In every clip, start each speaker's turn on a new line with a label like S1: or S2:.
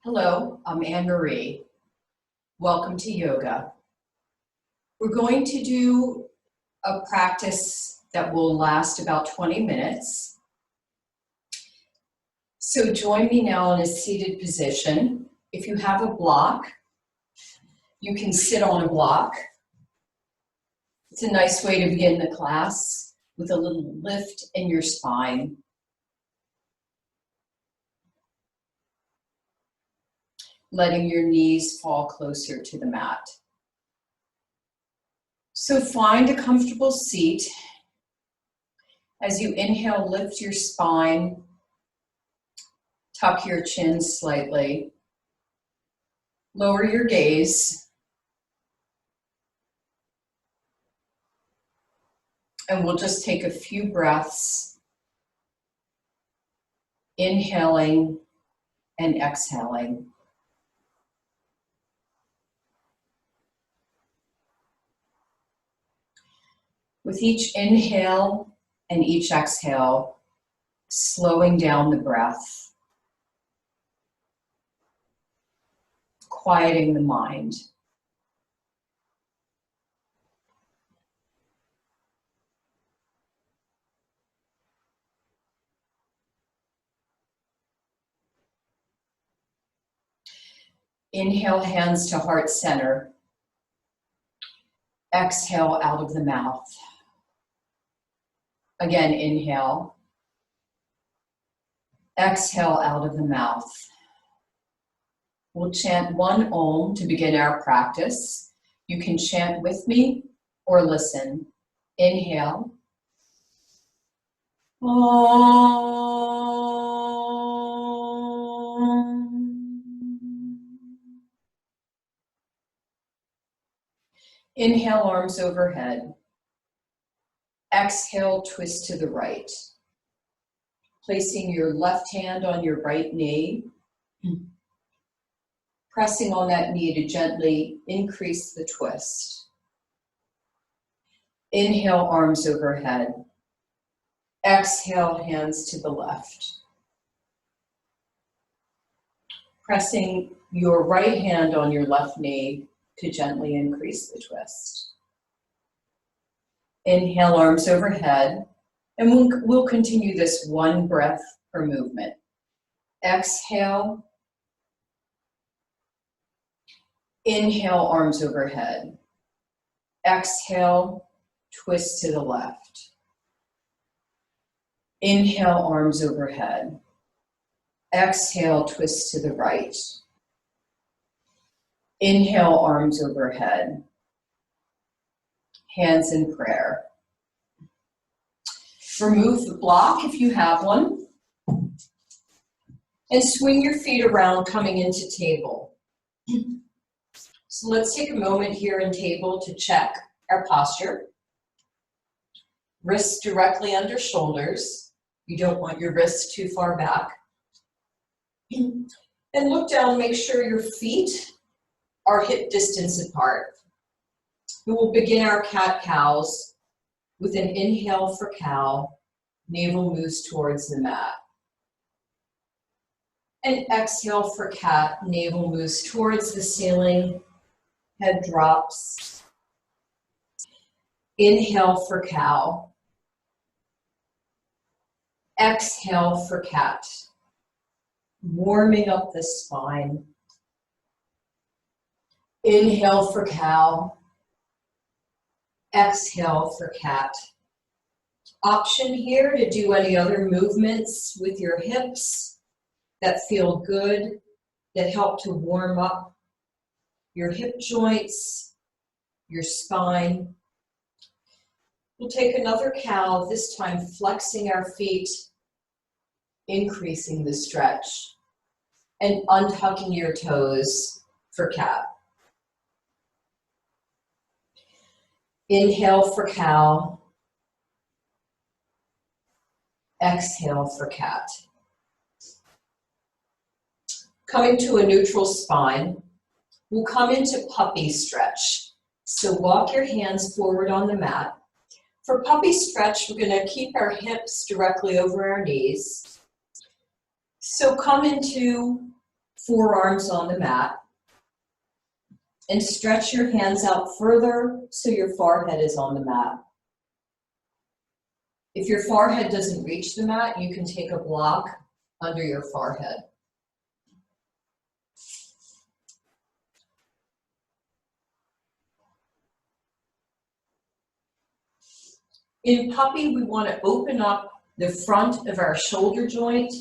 S1: Hello, I'm Annmarie. Welcome to yoga. We're going to do a practice that will last about 20 minutes. So join me now in a seated position. If you have a block, you can sit on a block. It's a nice way to begin the class with a little lift in your spine. Letting your knees fall closer to the mat. So find a comfortable seat. As you inhale, lift your spine, tuck your chin slightly, lower your gaze, and we'll just take a few breaths, inhaling and exhaling. With each inhale and each exhale, slowing down the breath, quieting the mind. Inhale, hands to heart center. Exhale out of the mouth. Again, inhale. Exhale out of the mouth. We'll chant one Om to begin our practice. You can chant with me or listen. Inhale. Om. Inhale, arms overhead. Exhale, twist to the right. Placing your left hand on your right knee. Pressing on that knee to gently increase the twist. Inhale, arms overhead. Exhale, hands to the left. Pressing your right hand on your left knee to gently increase the twist. Inhale, arms overhead, and we'll continue this one breath per movement. Exhale. Inhale, arms overhead. Exhale, twist to the left. Inhale, arms overhead. Exhale, twist to the right. Inhale, arms overhead. Hands in prayer. Remove the block if you have one. And swing your feet around coming into table. So let's take a moment here in table to check our posture. Wrists directly under shoulders. You don't want your wrists too far back. And look down, make sure your feet are hip distance apart. We will begin our cat-cows with an inhale for cow, navel moves towards the mat. And exhale for cat, navel moves towards the ceiling, head drops. Inhale for cow. Exhale for cat, warming up the spine. Inhale for cow. Exhale for cat. Option here to do any other movements with your hips that feel good, that help to warm up your hip joints, your spine. We'll take another cow, this time flexing our feet, increasing the stretch, and untucking your toes for cat. Inhale for cow. Exhale for cat. Coming to a neutral spine, we'll come into puppy stretch. So walk your hands forward on the mat. For puppy stretch, we're going to keep our hips directly over our knees. So come into forearms on the mat, and stretch your hands out further so your forehead is on the mat. If your forehead doesn't reach the mat, you can take a block under your forehead. In puppy, we want to open up the front of our shoulder joint.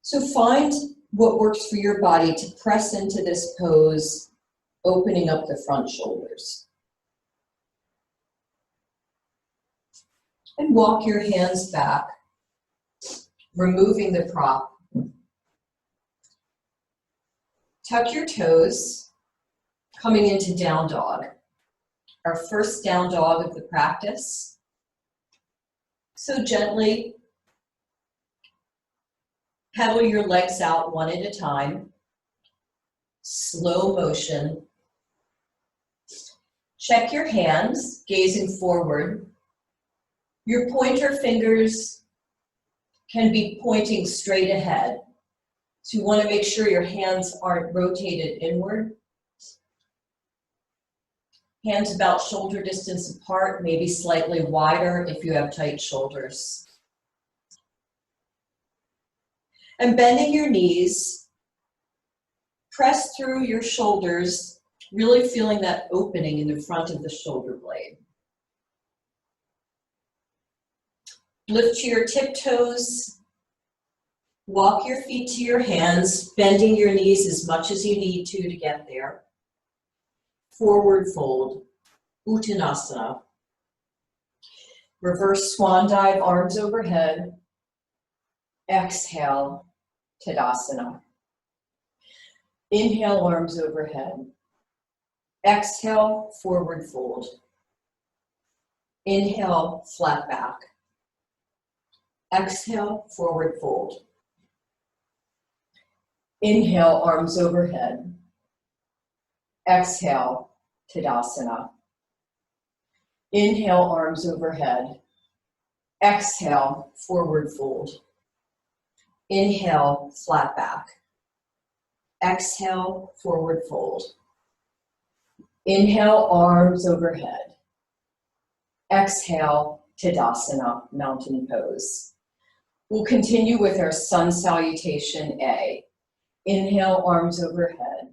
S1: So find what works for your body to press into this pose, opening up the front shoulders. And walk your hands back, removing the prop. Tuck your toes, coming into down dog. Our first down dog of the practice. So gently pedal your legs out one at a time. Slow motion. Check your hands, gazing forward. Your pointer fingers can be pointing straight ahead. So you want to make sure your hands aren't rotated inward. Hands about shoulder distance apart, maybe slightly wider if you have tight shoulders. And bending your knees, press through your shoulders, really feeling that opening in the front of the shoulder blade. Lift to your tiptoes, walk your feet to your hands, bending your knees as much as you need to get there. Forward fold, Uttanasana. Reverse swan dive, arms overhead. Exhale, Tadasana. Inhale, arms overhead. Exhale, forward fold. Inhale, flat back. Exhale, forward fold. Inhale, arms overhead. Exhale, Tadasana. Inhale, arms overhead. Exhale, forward fold. Inhale, flat back. Exhale, forward fold. Inhale, arms overhead. Exhale, Tadasana, mountain pose. We'll continue with our sun salutation A. Inhale, arms overhead.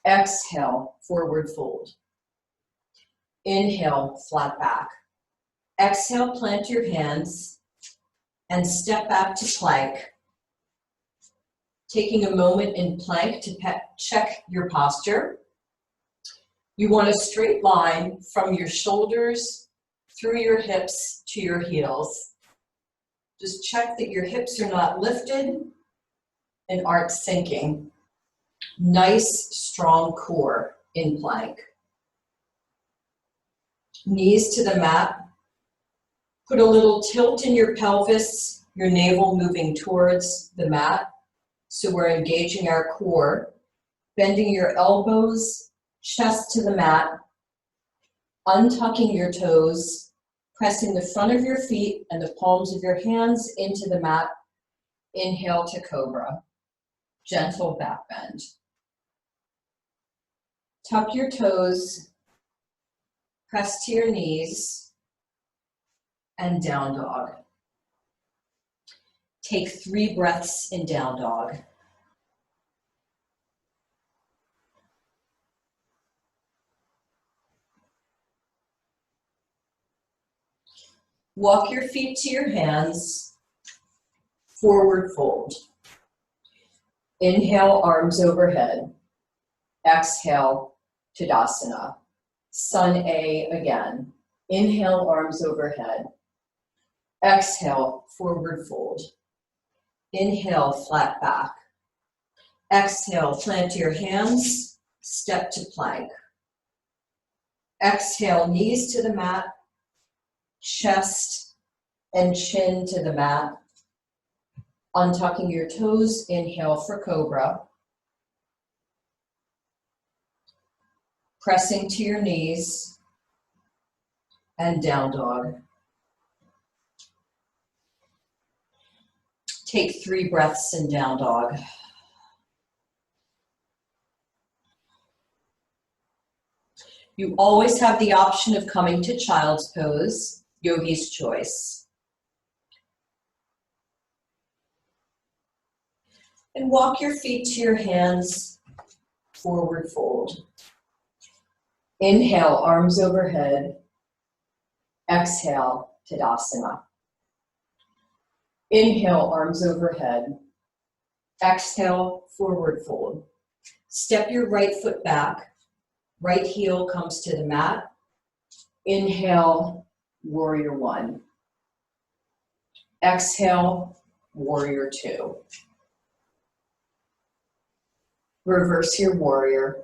S1: Exhale, forward fold. Inhale, flat back. Exhale, plant your hands and step back to plank. Taking a moment in plank to check your posture. You want a straight line from your shoulders through your hips to your heels. Just check that your hips are not lifted and aren't sinking. Nice, strong core in plank. Knees to the mat. Put a little tilt in your pelvis, your navel moving towards the mat. So we're engaging our core. Bending your elbows, chest to the mat. Untucking your toes. Pressing the front of your feet and the palms of your hands into the mat. Inhale to cobra. Gentle back bend. Tuck your toes, press to your knees, and down dog. Take 3 breaths in down dog. Walk your feet to your hands, forward fold. Inhale, arms overhead. Exhale, Tadasana. Sun A again. Inhale, arms overhead. Exhale, forward fold. Inhale, flat back. Exhale, plant your hands, step to plank. Exhale, knees to the mat, chest and chin to the mat. Untucking your toes, inhale for cobra. Pressing to your knees and down dog. Take 3 breaths in down dog. You always have the option of coming to child's pose, yogi's choice. And walk your feet to your hands, forward fold. Inhale, arms overhead. Exhale, Tadasana. Inhale, arms overhead. Exhale, forward fold. Step your right foot back. Right heel comes to the mat. Inhale, warrior one. Exhale, warrior two. Reverse your warrior.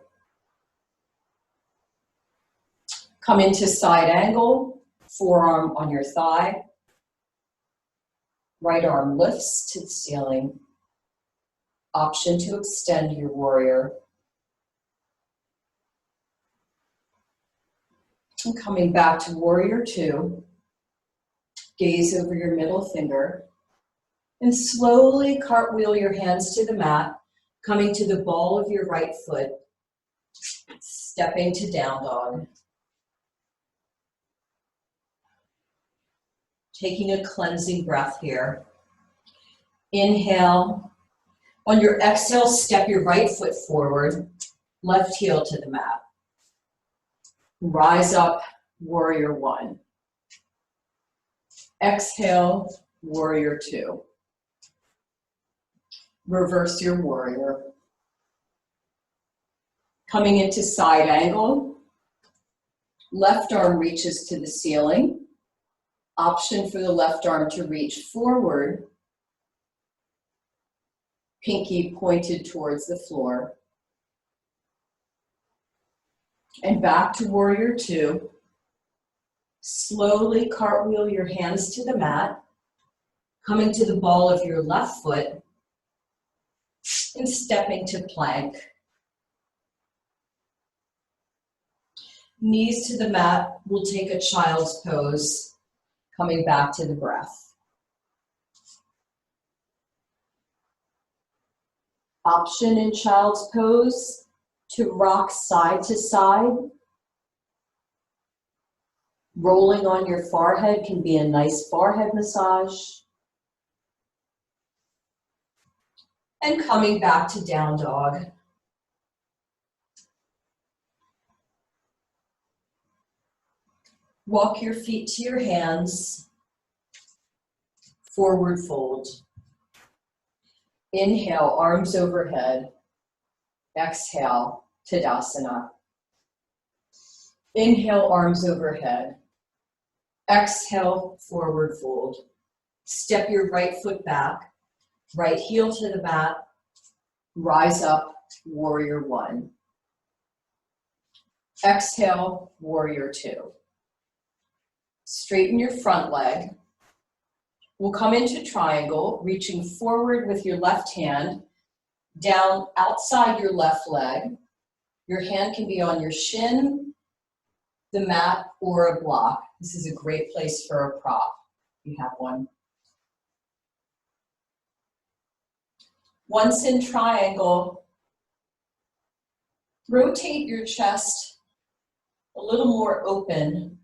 S1: Come into side angle, forearm on your thigh. Right arm lifts to the ceiling. Option to extend your warrior. And coming back to warrior two, gaze over your middle finger and slowly cartwheel your hands to the mat, coming to the ball of your right foot, stepping to down dog. Taking a cleansing breath here. Inhale. On your exhale, step your right foot forward, left heel to the mat. Rise up, warrior one. Exhale, warrior two. Reverse your warrior. Coming into side angle, left arm reaches to the ceiling. Option for the left arm to reach forward, pinky pointed towards the floor. And back to warrior two. Slowly cartwheel your hands to the mat, coming to the ball of your left foot and stepping to plank. Knees to the mat, we'll take a child's pose, coming back to the breath. Option in child's pose to rock side to side. Rolling on your forehead can be a nice forehead massage. And coming back to down dog. Walk your feet to your hands, forward fold. Inhale, arms overhead. Exhale, Tadasana. Inhale, arms overhead. Exhale, forward fold. Step your right foot back, right heel to the mat. Rise up, warrior one. Exhale, warrior two. Straighten your front leg. We'll come into triangle, reaching forward with your left hand, down outside your left leg. Your hand can be on your shin, the mat, or a block. This is a great place for a prop, if you have one. Once in triangle, rotate your chest a little more open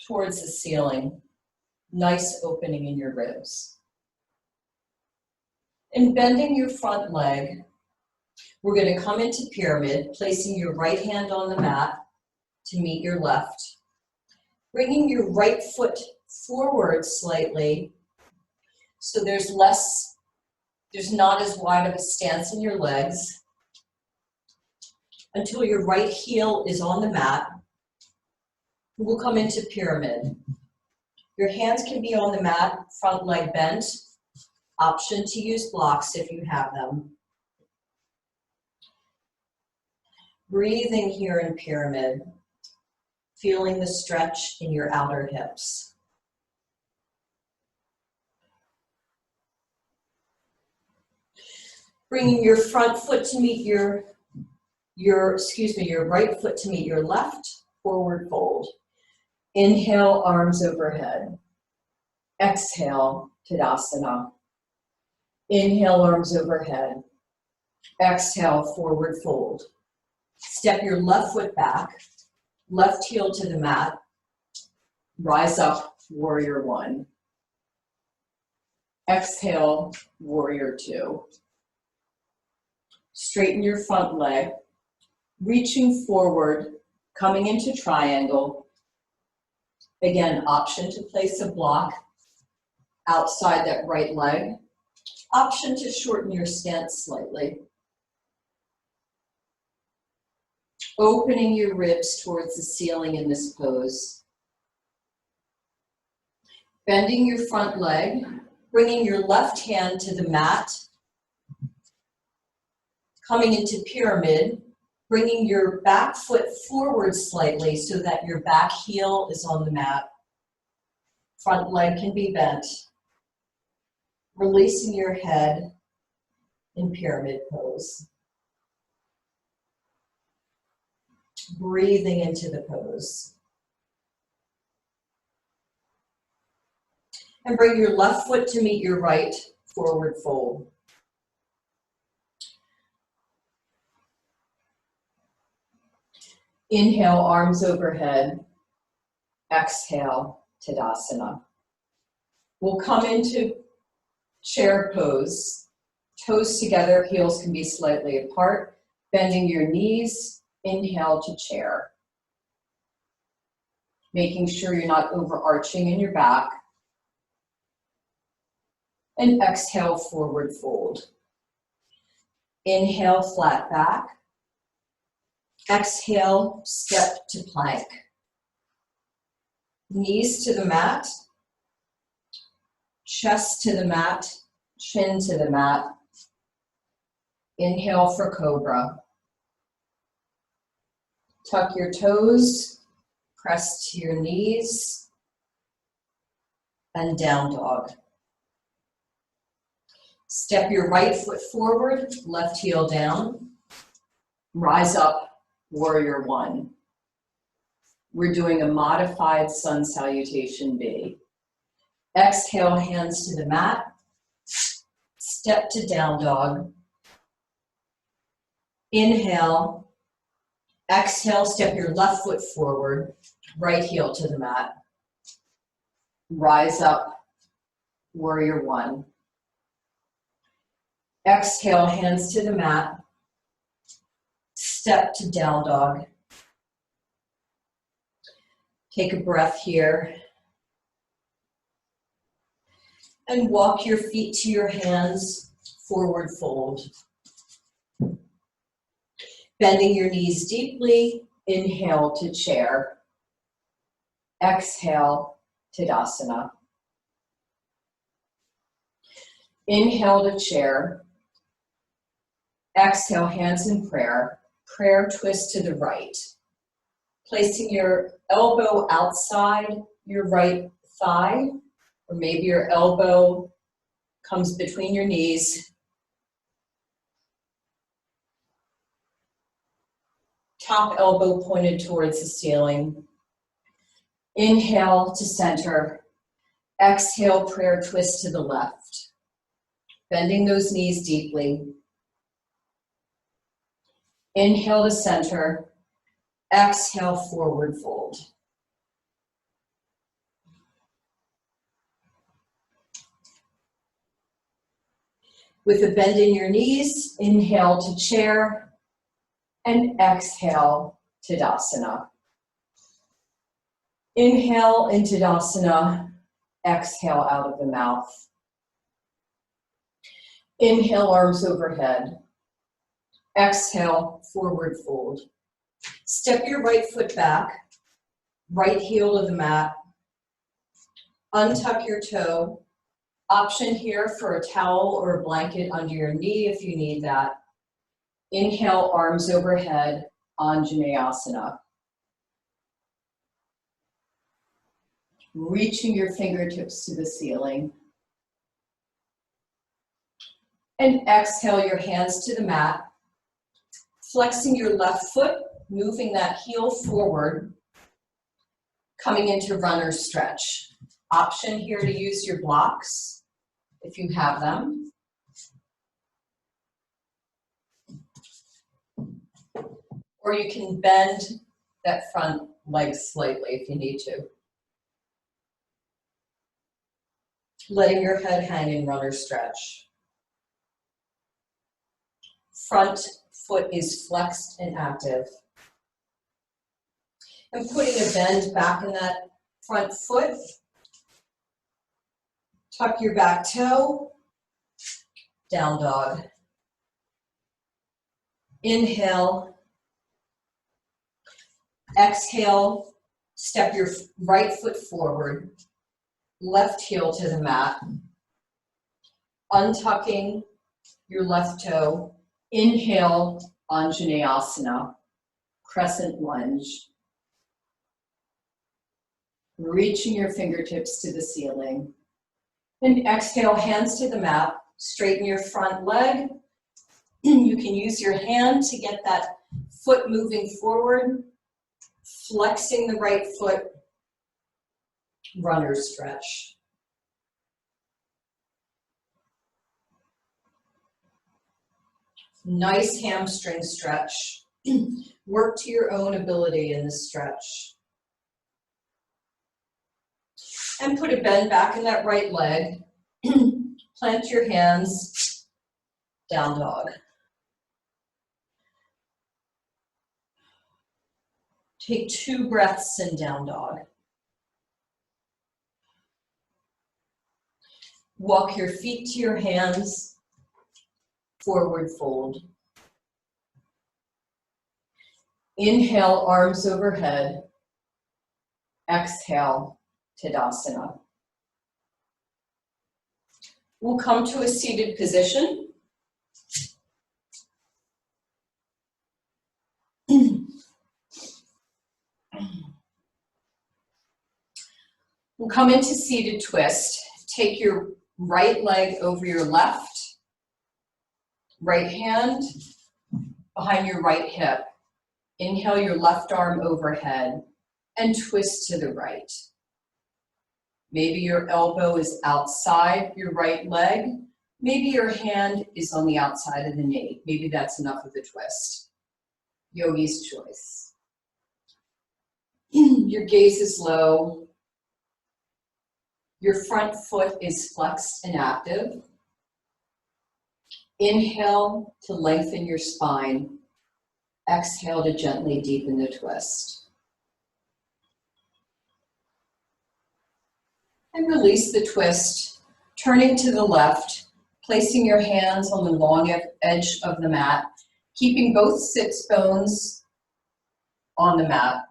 S1: towards the ceiling. Nice opening in your ribs. In bending your front leg, we're going to come into pyramid, placing your right hand on the mat to meet your left. Bringing your right foot forward slightly so there's not as wide of a stance in your legs until your right heel is on the mat. We'll come into pyramid. Your hands can be on the mat, front leg bent. Option to use blocks if you have them. Breathing here in pyramid, feeling the stretch in your outer hips. Bringing your front foot to meet your right foot to meet your left, forward fold. Inhale, arms overhead. Exhale, Tadasana. Inhale, arms overhead. Exhale, forward fold. Step your left foot back, left heel to the mat, rise up, warrior one. Exhale, warrior two. Straighten your front leg, reaching forward, coming into triangle. Again, option to place a block outside that right leg. Option to shorten your stance slightly. Opening your ribs towards the ceiling in this pose. Bending your front leg, bringing your left hand to the mat. Coming into pyramid, bringing your back foot forward slightly so that your back heel is on the mat. Front leg can be bent. Releasing your head in pyramid pose. Breathing into the pose. And bring your left foot to meet your right, forward fold. Inhale, arms overhead. Exhale, Tadasana. We'll come into chair pose. Toes together, heels can be slightly apart. Bending your knees, inhale to chair. Making sure you're not overarching in your back. And exhale, forward fold. Inhale, flat back. Exhale, step to plank. Knees to the mat. Chest to the mat. Chin to the mat. Inhale for cobra. Tuck your toes. Press to your knees. And down dog. Step your right foot forward, left heel down. Rise up, warrior one. We're doing a modified sun salutation B. Exhale, hands to the mat. Step to down dog. Inhale. Exhale, step your left foot forward, right heel to the mat. Rise up, warrior one. Exhale, hands to the mat. Step to down dog. Take a breath here. And walk your feet to your hands, forward fold. Bending your knees deeply, inhale to chair. Exhale, Tadasana. Inhale to chair. Exhale, hands in prayer. Prayer twist to the right. Placing your elbow outside your right thigh, or maybe your elbow comes between your knees. Top elbow pointed towards the ceiling. Inhale to center. Exhale, prayer twist to the left. Bending those knees deeply. Inhale to center. Exhale, forward fold. With a bend in your knees, inhale to chair, and exhale, Tadasana. Inhale in Tadasana, exhale out of the mouth. Inhale, arms overhead. Exhale, forward fold. Step your right foot back, right heel to the mat. Untuck your toe. Option here for a towel or a blanket under your knee if you need that. Inhale, arms overhead, Anjaneyasana. Reaching your fingertips to the ceiling. And exhale your hands to the mat. Flexing your left foot, moving that heel forward. Coming into runner stretch. Option here to use your blocks, if you have them. or you can bend that front leg slightly if you need to. Letting your head hang in runner stretch. Front foot is flexed and active. And putting a bend back in that front foot. Tuck your back toe. Down dog. Inhale. Exhale. Step your right foot forward. Left heel to the mat. Untucking your left toe. Inhale, Anjaneyasana, crescent lunge. Reaching your fingertips to the ceiling. And exhale, hands to the mat. Straighten your front leg. You can use your hand to get that foot moving forward. Flexing the right foot. Runner stretch. Nice hamstring stretch. Work to your own ability in this stretch. And put a bend back in that right leg. Plant your hands, down dog. Take 2 breaths in down dog. Walk your feet to your hands, forward fold. Inhale, arms overhead. Exhale, Tadasana. We'll come to a seated position. We'll come into seated twist. Take your right leg over your left, right hand behind your right hip. Inhale your left arm overhead and twist to the right. Maybe your elbow is outside your right leg. Maybe your hand is on the outside of the knee. Maybe that's enough of a twist. Yogi's choice. Your gaze is low. Your front foot is flexed and active. Inhale to lengthen your spine. Exhale to gently deepen the twist. And release the twist, turning to the left, placing your hands on the long edge of the mat, keeping both sits bones on the mat.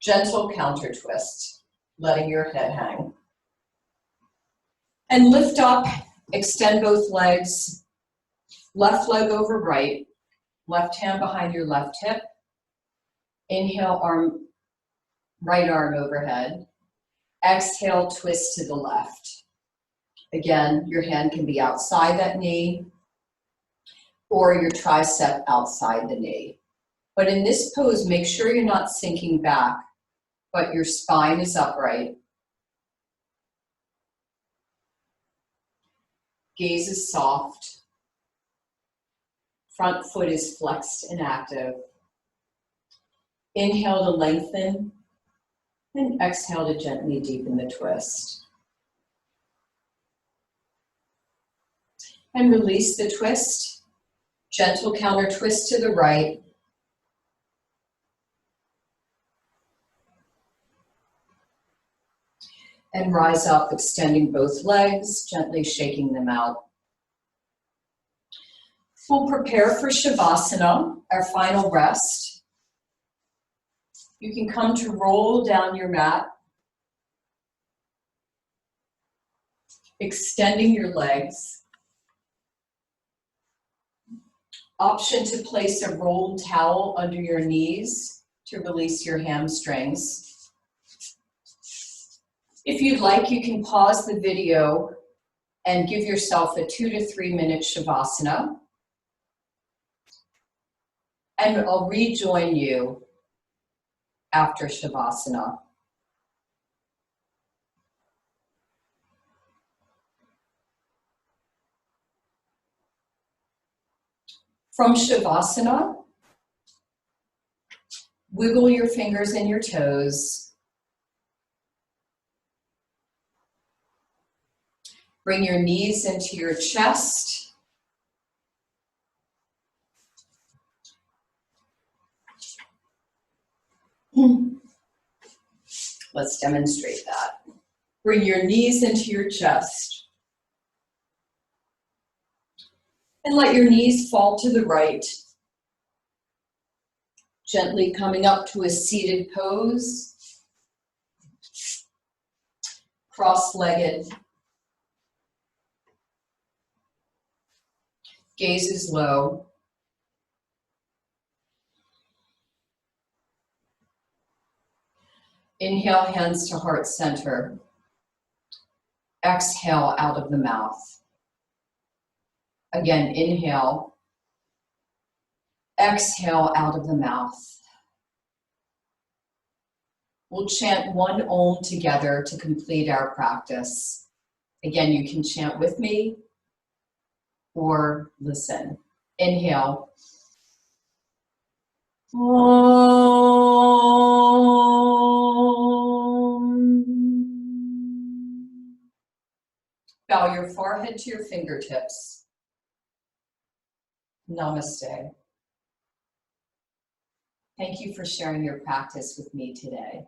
S1: Gentle counter twist, letting your head hang. And lift up, extend both legs, left leg over right, left hand behind your left hip. Inhale, right arm overhead. Exhale, twist to the left. Again, your hand can be outside that knee or your tricep outside the knee. But in this pose, make sure you're not sinking back, but your spine is upright. Gaze is soft. Front foot is flexed and active. Inhale to lengthen. And exhale to gently deepen the twist. And release the twist. Gentle counter twist to the right. And rise up, extending both legs, gently shaking them out. We'll prepare for Shavasana, our final rest. You can come to roll down your mat, extending your legs. Option to place a rolled towel under your knees to release your hamstrings. If you'd like, you can pause the video and give yourself a 2 to 3 minute Shavasana. And I'll rejoin you after Shavasana. From Shavasana,
S2: Wiggle your fingers and your toes. Bring your knees into your chest. Let's demonstrate that. Bring your knees into your chest. And let your knees fall to the right. Gently coming up to a seated pose. Cross-legged. Gaze is low. Inhale, hands to heart center. Exhale out of the mouth. Again, inhale. Exhale out of the mouth. We'll chant one Om together to complete our practice. Again, you can chant with me or listen. Inhale. Om. Bow your forehead to your fingertips. Namaste. Thank you for sharing your practice with me today.